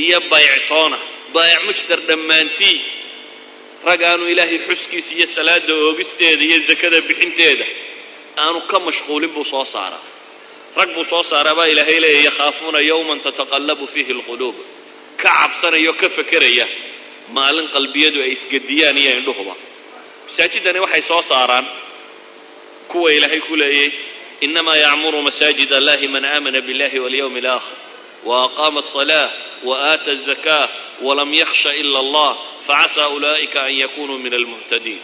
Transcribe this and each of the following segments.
iyo bayctoona baayac mushtar dhammaantii rag aanu ilaahay xuskiisa iyo salaada oogisteeda iyo zakada bixinteeda aanu ka mashquulin buu soo saaraa rag buu soo saaraa baa ilaahay leeyahay yakhaafuuna yawman tataqallabu fiihi alquluub ka cabsanayo ka fekeraya maalin qalbiyadu ay isgadiyaan iyo indhuhuba masaajidani waxay soo saaraan kuwa ilaahay ku leeyay إنما يعمر مساجد الله من آمن بالله واليوم الآخر وأقام الصلاة وآتى الزكاة ولم يخش إلا الله فعسى أولئك أن يكونوا من المهتدين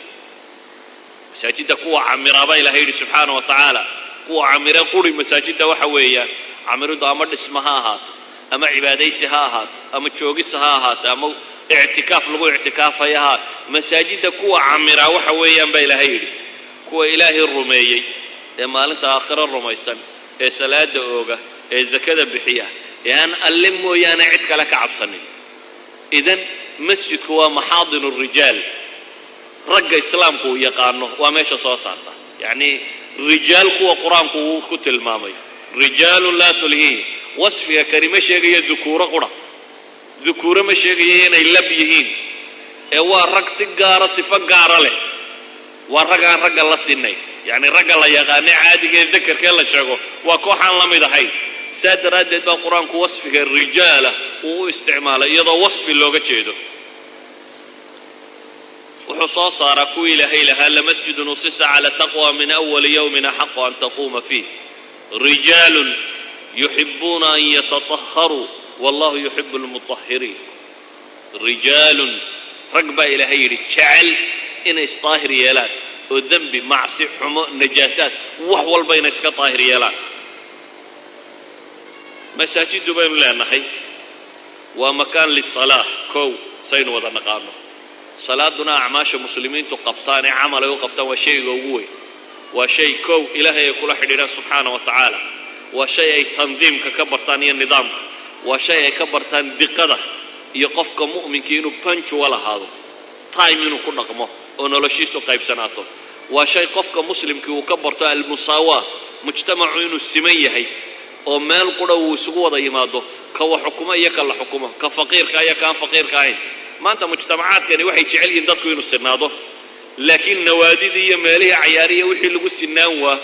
مساجد قوة عمرة إلهي سبحانه وتعالى قوة عمرة قولي مساجد وحوية عمرة دامر اسمها هات أما عباديسها هات أما تشوقسها هات أما اعتكاف لغو اعتكافها هات مساجد قوة عمرة وحوية بإلهي قوة إلهي الرميي ee maalinta aakhira rumaysan ee salaada ooga ee zakada bixiya yaan alle mooyaane cid kale ka cabsanin idan masjidku waa maxaadinu rijaal ragga islaamku uu yaqaano waa meesha soo saarta yani rijaal kuwa quraanku uu ku tilmaamay rijaalun laa tulhiihim wasfiga karima sheegaya dukuura qura dukuura ma sheegaya inay lab yihiin ee waa rag si gaara sifo gaara leh waa ragaan ragga la sinay يعني رجل يغني عادي يذكر كلا شغو وكوحان لم يدحي ساد رادد بالقرآن كوصف الرجال واستعماله يضا وصف اللغة جيده وحصاص ركوي لها لمسجد نصص على تقوى من أول يوم حق أن تقوم فيه رجال يحبون أن يتطهروا والله يحب المطهرين رجال رقبة إلهي رجال إن إصطاهر يلات وذنب معصي حمو نجاسات وحول بين طاهر يلان مساجد بين الله نحي ومكان للصلاة كو سين وذا نقامه صلاتنا أعماش المسلمين تقبطان عمل وقبطان وشيء قوي وشيء كو إلهي يقول حدنا سبحانه وتعالى وشيء تنظيم ككبرتاني النظام وشيء كبرتان دقة يقفك مؤمن كينو بنش ولا هذا طايمينو كنا قمه ونلشيسو قيب سناته وشيء قفك مسلم كي وكبرت المساواة مجتمعين السمية هي ومال قرى وسقوط يماده كوا حكومة يكلا حكومة كفقير كايا كان فقير كاين ما أنت مجتمعات يعني وحي تعلي يندقوا السناده لكن نوادي دي مالية عيارية وحي لقوا السناوة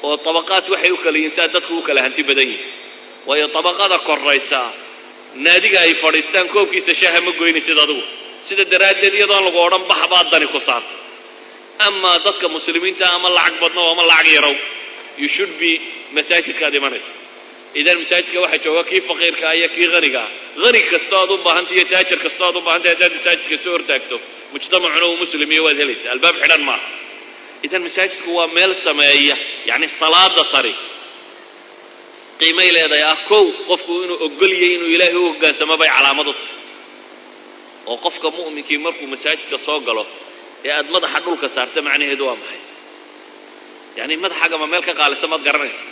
وطبقات وحي وكلا إنسان تدخل وكلا هنتي بدني وهي طبقات كالرئيسة نادي أي فريستان كوب كيس شاه مجوين سيدادو sida daraaddeed iyadoo lagu odhan baxbaad dani ku saar ama dadka muslimiinta ama lacag badno ama lacag yarow you should be masaajidka dhimanaysa idan masaajidka waxa jooga kii faqiirka iyo kii qaniga qani kasta aad u baahantahay taajir kasta aad u baahantahay hadaad masaajidka soo hortaagto mujtamacuna uu muslimiyo waad helaysaa albaab xidhan ma idan masaajidku waa meel sameeya yani salaada tariiq qiimay leedahay kow qofku inuu ogol yahay inuu ilaahay u hoggaansamo bay calaamad u tahay oo qofka mu'minkii markuu masaajidka soo galo ee aad madaxa dhulka saarta macnaheedu waa maxay yani madaxaaga ma meel ka qaalisan ma garanaysa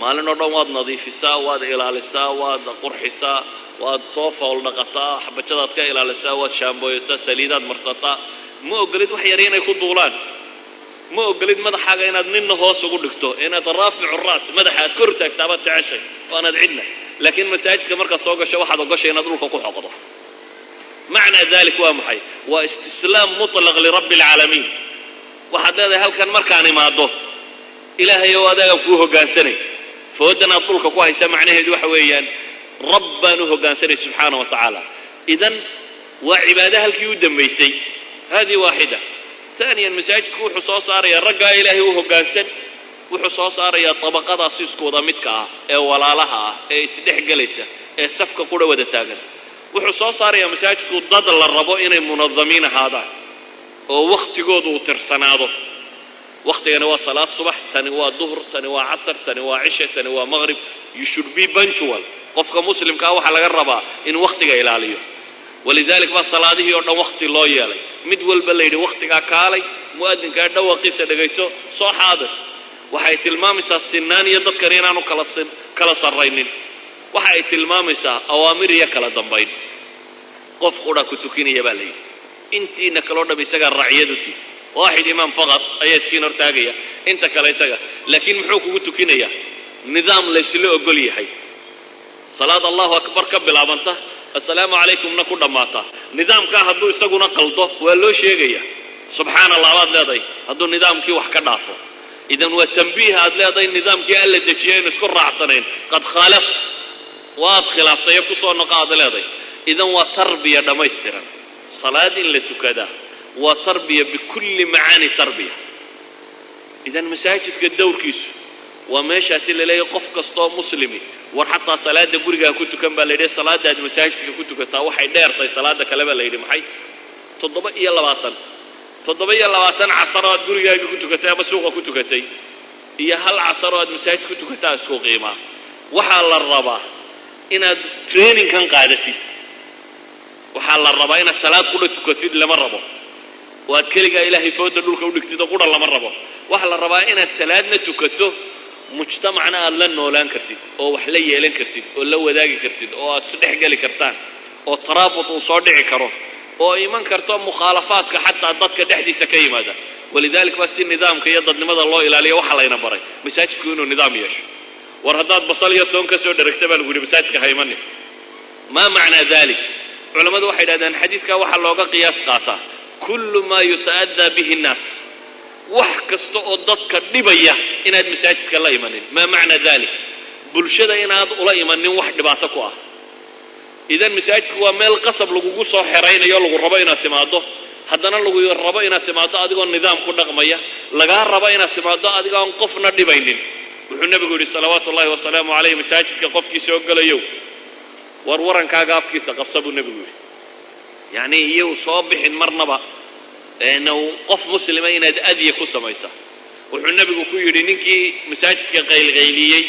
maalin oo dhan waad nadiifisaa waad ilaalisaa waad qurxisaa waad soo fool dhaqataa xabajadaad ka ilaalisaa waad shaambooysaa saliidaad marsataa ma ogolid wax yar inay ku duulaan ma ogolid madaxaaga inaad ninna hoos ugu dhigto inaad raaficu raas madaxaad kor taagtaa baad jeceshay waanaad cidna laakiin masaajidka marka soo gasho waxaad ogoshay inaad dhulka ku xoqdo معنى ذلك وامحي واستسلام مطلق لرب العالمين وحد هذا هل كان مركاني ما ضه إلهي وهذا كوه قانسني فودنا طولك كوه يسمعناه دو حويا ربنا قانسني سبحانه وتعالى إذن وعبادها الكيود ميسي هذه واحدة ثانيا مساجد كوه حصاص يا رجع إلهي وهو قانسن وحصاص يا طبقات أسيسكو ضمتك ولا لها سدح جلسة السفك كوره ودتاجر wuxuu soo saaraya masaajidku dad la rabo inay munadamiin ahaadaan oo waqtigoodu uu tirsanaado waqtigana waa salaad subax tani waa duhur tani waa casr tani waa cisha tani waa maghrib you should be punctual qofka muslimka waxa laga rabaa in waqtiga ilaaliyo walidaalك ba salaadihi oo dhan waqti loo yeelay mid walba leeyahay waqtiga kaalay muadinka dhawaqiisa dhageyso soo xaadir waxay tilmaamaysaa sinaan iyo dadka inaanu kala sarraynin waxay tilmaamaysaa awaamir iyo kala dambayn qof qura ku tukinaya baa leeyahay intiina kala dhab isaga raaciyadu واحد إمام فقط أي سكين ارتاقية أنت كلا يتاقى لكن محوك وتكينيا نظام ليس له أقولي حي صلاة الله أكبر كبل عبنته assalaamu calaykumna ku dhammaataa nidaamkaa hadduu isaguna qaldo waa loo sheegaya subxaana allah baad leedahay hadduu nidaamkii wax ka dhaafo idan waa tambiih aad leedahay nidaamkii alla dejiyay aynu isku raacsanayn qad khaalaft waad khilaaftay ku soo noqo aad leedahay idan waa tarbiya dhammaystiran salaad in la tukadaa waa tarbiya bikulli macaani tarbiya idan masaajidka dowrkiisu waa meeshaasi la leeyahay qof kastoo muslimi war xataa salaada gurigaa ku tukan baa la yidhi salaadaad masaajidka ku tukataa waxay dheertay salaada kale baa la yidhi maxay 7 casaro aad gurigaaga ku tukatay ama suuqa ku tukatay iyo hal casaro aad masaajid ku tukataa isku qiimaa waxaa la rabaa inaad training kan qaadatid waxaa la rabaa inaad salaad qura tukatid lama rabo waad keligaa ilaahay fooda dhulka u dhigtid oo qura lama rabo waxaa la rabaa inaad salaadna tukato mujtamacna aad la noolaan kartid oo wax la yeelan kartid oo la wadaagi kartid oo aad isdhex geli kartaan oo taraabut uu soo dhici karo oo iman karto mukhaalafaadka xataa dadka dhexdiisa ka yimaada walidaalika baa si nidaamka iyo dadnimada loo ilaaliyo waxa layna baray masaajidku inuu nidaam yeesho war haddaad basal iyo toon ka soo dheragta baa lagu yidhi masaajidka ha imanin maa macnaa dalik culamadu waxay yidhahdaan xadiidkaa waxaa looga qiyaas qaataa kullu maa yuta'addaa bihi nnaas wax kasta oo dadka dhibaya inaad masaajidka la imanin maa macnaa dalik bulshada inaad ula imanin wax dhibaato ku ah idan masaajidku waa meel qasab lagugu soo xeraynayo lagu rabo inaad timaado haddana lagu rabo inaad timaado adigoo nidaam ku dhaqmaya lagaa rabo inaad timaado adigoon qofna dhibaynin wuxuu nabigu yidhi salawaatu ullahi wasalaamu calayh masaajidka qofkii soo gelayow war warankaaga afkiisa qabsa buu nebigu yidhi yacni iyow soo bixin marnaba qof muslima inaad adya ku samaysa wuxuu nebigu ku yidhi ninkii masaajidka qaylqayliyey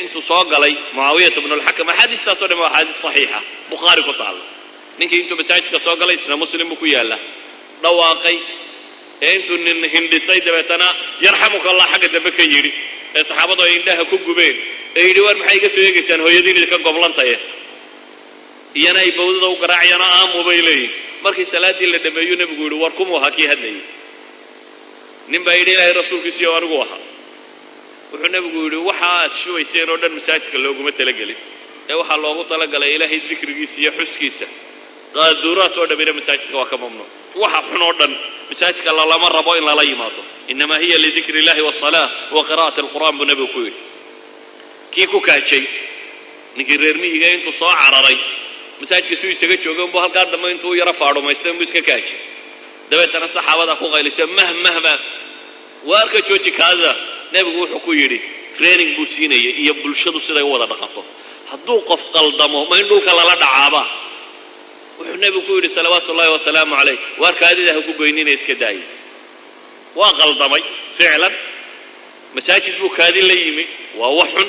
intuu soo galay mucaawiyata bnu alxakam axaadiistaasoo dhan waa axaadiis saxiixa bukhaari ku taalla ninkii intuu masaajidka soo galay isna muslim buu ku yaalla dhawaaqay intuu nin hindhisay dabeetana yarxamuka allah xagga dambe ka yidhi saxaabadu ay indhaha ku gubeen yidhi war maxay iga soo eegaysaan hooyadiin idinka goblantaye iyana ay bawdada u garaacayaan oo aamu bay leeyihin markii salaaddii la dhameeyuu nebigu yidhi war kumuu ahaa kii hadlayay nin baa yidhi ilaahay rasuulkiisiiyo anigu ahaa wuxuu nebigu yidhi waxa aad shubayseen oo dhan masaajidka looguma talagelin ee waxaa loogu talagalay ilaahay dikrigiisa iyo xuskiisa qaaduuraad oo dhamina masaajidka waa ka mamnuuc waxa xun oo dhan masaajidka lama rabo in lala yimaado inamaa hiya lidikri illahi wasalaa wa qira'ati alqur'aan buu nebigu ku yidhi kii ku kaajay ninkii reer miyiga intuu soo cararay masaajidka suu isaga joogay unbuu halkaa dambe intuu yaro faadhumaystay unbuu iska kaajay dabeetana saxaabada ku qaylisay mahmahma waarka jooji kaadida nebigu wuxuu ku yidhi training buu siinayay iyo bulshadu siday u wada dhaqanto hadduu qof qaldamo ma in dhulka lala dhacaaba wuxuu nebigu ku yidhi salawaatu ullahi wasalaamu calayh waar kaadida ha ku goynina iska daayay waa qaldamay ficlan masaajid buu kaadi la yimi waa wax xun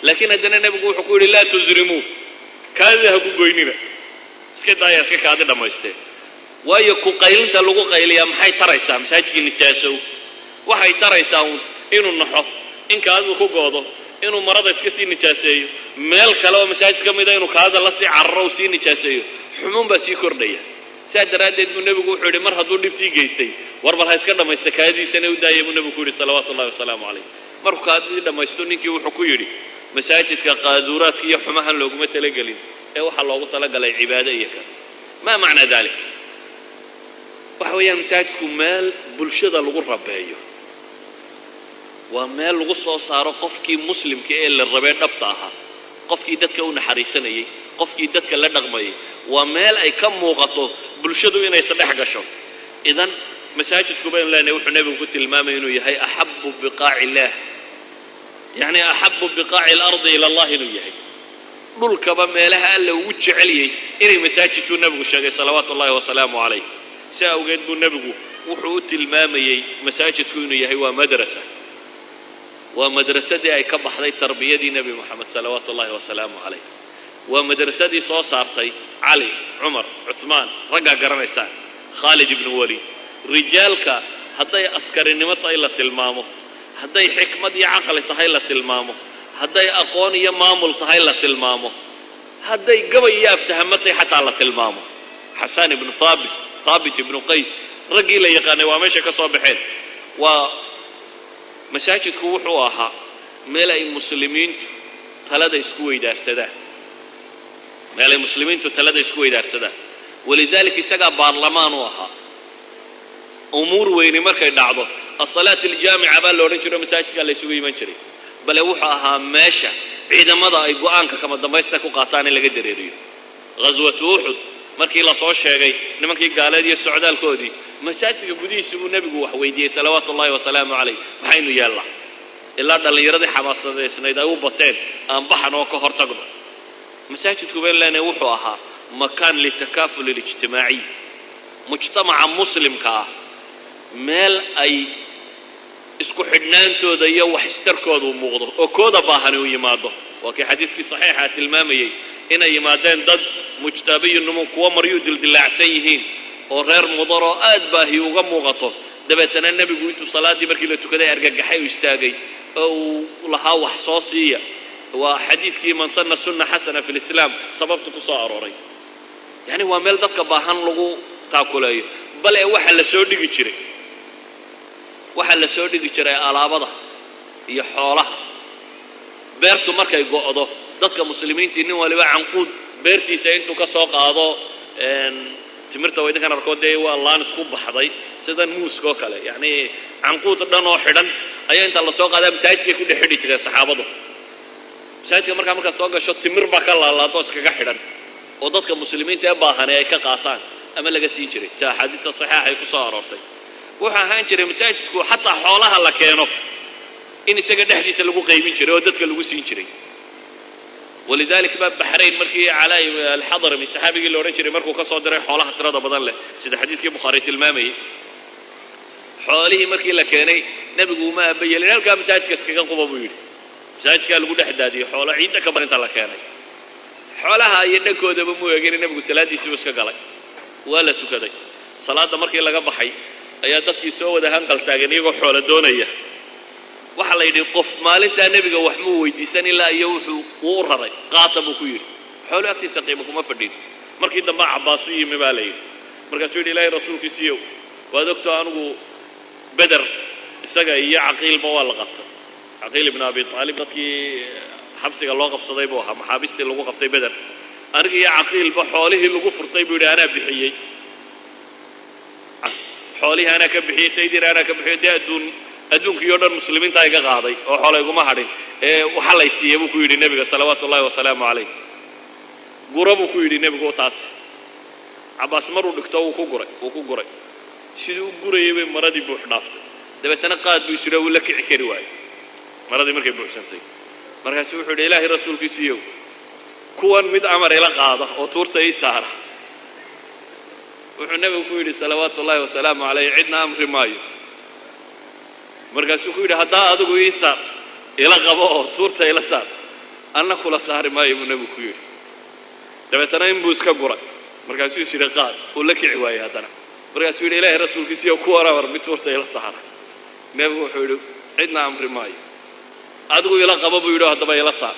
laakiin haddana nebigu wuxuu ku yidhi laa tuzrimuu kaadida ha ku goynina iska daaya iska kaadi dhammaysteen waayo ku qaylinta lagu qayliyaa maxay taraysaa masaajidkii nijaasow waxay taraysaa inuu naxo in kaadidu ku goodo inuu marada iska sii nijaaseeyo meel kale oo masaajid ka mida inuu kaadida la sii cararo u sii nijaaseeyo xumuun baa sii kordhaya saa daraaddeed buu nebigu wuxuu yidhi mar hadduu dhibtii geystay war bal ha iska dhammaysta kaadidiisana u daaya buu nebigu ku yidhi salawaatu ullahi wasalaamu calayh markuu kaadidii dhammaysto ninkii wuxuu ku yidhi masaajidka qaaduuraadka iyo xumahan looguma talagelin ee waxaa loogu talagalay cibaado iyo kale maa macnaa dalik waxa weeyaan masaajidku meel bulshada lagu rabeeyo waa meel lagu soo saaro qofkii muslimka ee la rabee dhabta ahaa qofkii dadka u naxariisanayay qofkii dadka la dhaqmayay waa meel ay ka muuqato bulshadu inay isdhex gasho idan masaajidku baynu leenahay wuxuu nebigu ku tilmaamay inuu yahay axabu biqaaci illaah yacni axabu biqaaci alardi ila allah inuu yahay dhulkaba meelaha alla ugu jeceliyey inay masaajidkuu nebigu sheegay salawaatu ullahi wasalaamu calayh si awgeed buu nebigu wuxuu u tilmaamayey masaajidku inuu yahay waa madrasa waa madrasadii ay ka baxday tarbiyadii nebi moxamed salawaatu ullahi wasalaamu calayh waa madrasadii soo saartay cali cumar cuhmaan raggaa garanaysaan khaalid ibnu waliid rijaalka hadday askarinimo tahay la tilmaamo hadday xikmad iyo caqli tahay la tilmaamo hadday aqoon iyo maamul tahay la tilmaamo hadday gabay iyo aftahamo tahay xataa la tilmaamo xasaan ibnu haabit ibnu qays raggii la yaqaanay waa meesha ka soo baxeen waa masaajidku wuxuu ahaa meel ay muslimiintu talada isku weydaarsadaan meel ay muslimiintu talada isku weydaarsadaan. walidaalika isagaa baarlamaan u ahaa. umuur weyni markay dhacdo asalaat aljaamica baa la odhan jiro masaajidkaa la isugu iman jiray, bale wuxuu ahaa meesha ciidamada ay go-aanka kama dambaysta ku qaataan in laga dareeriyo. ghaswatu uxud markii la soo sheegay nimankii gaaleed iyo socdaalkoodii, masaajidka gudihiisa buu nebigu wax weydiiyey salawaatu ullahi wasalaamu calayh, maxaynu yeellaa ilaa dhallinyaradii xamaasadeysnayd ay u bateen aan baxan oo ka hor tagno. masaajidku bayn leenahay wuxuu ahaa makaan litakaaful اlijtimaaciy, mujtamaca muslimka ah meel ay isku xidhnaantooda iyo wax istarkooda u muuqdo oo kooda baahani u yimaado. waa kii xadiidkii saxiixa tilmaamayey inay yimaadeen dad mujtaabiyinimo kuwa maryuu dildilaacsan yihiin oo reer mudar oo aad baahi uga muuqato. dabeetana nebigu intuu salaaddii markii la tukaday argagaxay u istaagay oo uu lahaa wax soo siiya. waa xadiidkii man sanna sunna xasana fi lislaam sababtu ku soo arooray. yani waa meel dadka baahan lagu taakuleeyo. bale waxaa la soo dhigi jiray alaabada iyo xoolaha. beertu markay go'do dadka muslimiintii nin waliba canquud beertiisa intuu ka soo qaado timirta waa idinkan arkood dee waa laan isku baxday sidan muuska oo kale, yani canquud dhan oo xidhan ayaa inta la soo qaadaa masaajidkay ku dhex xidhi jireen saxaabadu. masaajidka markaad soo gasho timir baa ka laalaado iskaga xidhan oo dadka muslimiinta ee baahane ay ka qaataan ama laga siin jiray, si axaadiista saxiixa ay ku soo aroortay. wuxuu ahaan jiray masaajidku xataa xoolaha la keeno in isaga dhexdiisa lagu qaybin jiray oo dadka lagu siin jiray. walidaalika baa baxrayn markii calaa alxadrami saxaabigii la odhan jiray markuu ka soo diray xoolaha tirada badan leh sida xadiidkii bukhaari tilmaamayey, xoolihii markii la keenay nebigu uma aabayelin, halkaa masaajidka iskaga quba buu yidhi. masaajidkaa lagu dhex daadiyey xoolo ciidda ka barinta la keenay. xoolaha iyo dhankoodaba muu eegin, nebigu salaaddiisiibu iska galay, waa la tukaday. salaadda markii laga baxay ayaa dadkii soo wada hanqal taagan iyagoo xoolo doonaya. waxaa la yidhi qof maalintaa nebiga wax muu weydiisan ilaa iyo wuu u raray qaata buu ku yidhi, xoolo agtiisa qiimo kuma fadhin. markii dambe cabbaas u yimi baa la yidhi, markaasuu yidhi ilaahay rasuulkiisiiyow waad ogto anigu beder isaga iyo caqiilba waa la qabtay. caqiil ibn abi aalib dadkii xabsiga loo qabsaday buu ahaa, maxaabiistii lagu qabtay beder. aniga iyo caqiilba xoolihii lagu furtay buu yidhi anaa bixiyey, xoolihii anaa ka bixiyey, saydiina anaa ka bixiyey. dee adduunkii oo dhan muslimiinta iga qaaday oo xoolo iguma hadhin, waxa lay siiyey buu ku yidhi nebiga salawaatu ullahi wasalaamu calayh. gura buu ku yidhi nebigu taas. cabbaas maruu dhigto wuu ku guray sidii u gurayay bay maradii buux dhaaftay. dabeetana qaad buu isira wuu la kici kari waayey maradii markay buuxsantay. markaasuu wuxuu yidhi ilaahay rasuulkiisiiyow kuwan mid amar ila qaada oo tuurta ii saara. wuxuu nebigu ku yidhi salawaatu ullahi wasalaamu calayh cidna amri maayo. markaasuu ku yidhi haddaa adigu ii saar ila qabo oo tuurta ila saar, anna kula saari maayo buu nebigu ku yidhi. dabeetana inbuu iska guray, markaasuu is yidhi qaad, uu la kici waayey haddana. markaasuu yidhi ilaahay rasuulkiisiiyo kuwan amar mid tuurta ila saara. nebigu wuxuu yidhi cidna amri maayo, adigu ila qabo buu yidhi haddaba ila saar.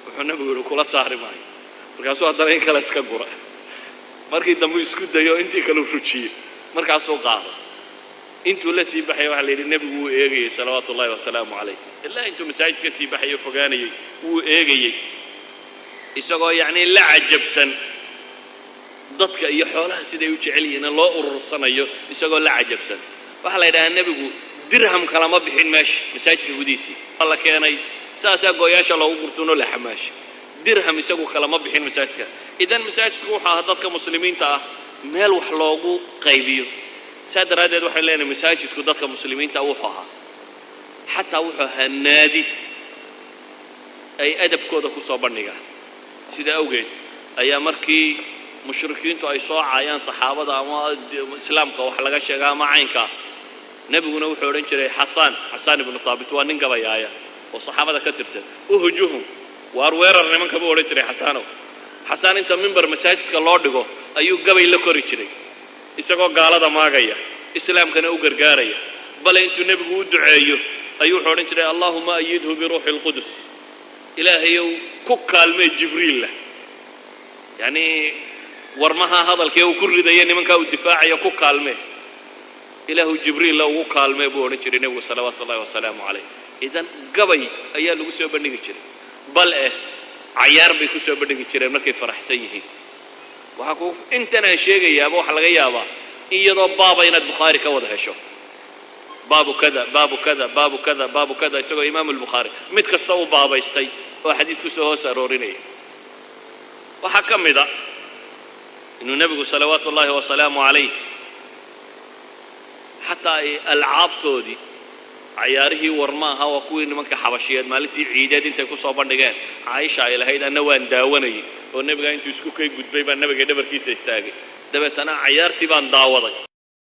wuxuu nebigu yidhi kula saari maayo. markaasuu haddana in kale iska gura. markii dambe isku dayo intii kale u rujiyey, markaasuu qaaday. intuu la sii baxay waxaa la yidhi nebigu wuu eegayey salawaatu ullahi wasalaamu calayh, ilaa intuu masaajidka sii baxayo fogaanayey wuu eegayey isagoo yacni la cajabsan dadka iyo xoolaha siday u jecel yihiin loo urursanayo, isagoo la cajabsan. waxaa la yidhahaa nebigu dirham kalama bixin meesha masaajidka gudihiisii waa la keenay, saasaa gooyaasha loogu gurtuno la xamaasha. dirham isagu kalama bixin masaajidka. idan masaajidku wuxuu ahaa dadka muslimiinta ah meel wax loogu qaybiyo. saa daraaddeed waxaan leenahay masaajidku dadka muslimiinta wuxuu ahaa xataa wuxuu ahaa naadi ay adabkooda ku soo bandhigaan. sida awgeed ayaa markii mushrikiintu ay soo caayaan saxaabada ama islaamka wax laga sheega ama caynka, nebiguna wuxuu odhan jiray xasaan ibnu haabit waa nin gabayaaya oo saxaabada ka tirsan, uhujuhum waar weerar nimanka buu odhan jiray xasaanow. xasaan inta mimbar masaajidka loo dhigo ayuu gabay la kori jiray isagoo gaalada maagaya islaamkana u gargaaraya. bale intuu nebigu u duceeyo ayuu wuxuu odhan jiray allahuma ayidhu biruuxi alqudus, ilaahayow ku kaalmee jibriilla. yani warmaha hadalkee uu ku ridaya nimankaa uu difaacayo ku kaalmee, ilaahu jibriilla ugu kaalmee buu odhan jiray nebigu salawaatu ullahi wasalaamu calayh. idan gabay ayaa lagu soo bandhigi jiray. bal cayaar bay ku soo bandhigi jireen markay faraxsan yihiin waxa ku intana sheegayaaba waxa laga yaabaa iyadoo baaba inaad bukhaari ka wada hesho baabu kada baabu kada baabu kada baabu kada isagoo imaam al-bukhari mid kasta uu baabaystay oo xadiis ku soo hoos aroorinaya waxa kamida inuu nabigu salawaatu ullaahi wa salaamu alayhi hatta al-aabtoodi ciyaarihii warmaaha waa kuwii nimanka xabashiyeed maalintii ciideed intay ku soo bandhigeen Aisha ay lahayd anna waan daawanay oo nabiga intuu isku kay gudbay baa nabiga dhabarkiisa istaagay dabeetana ciyaartii baan daawaday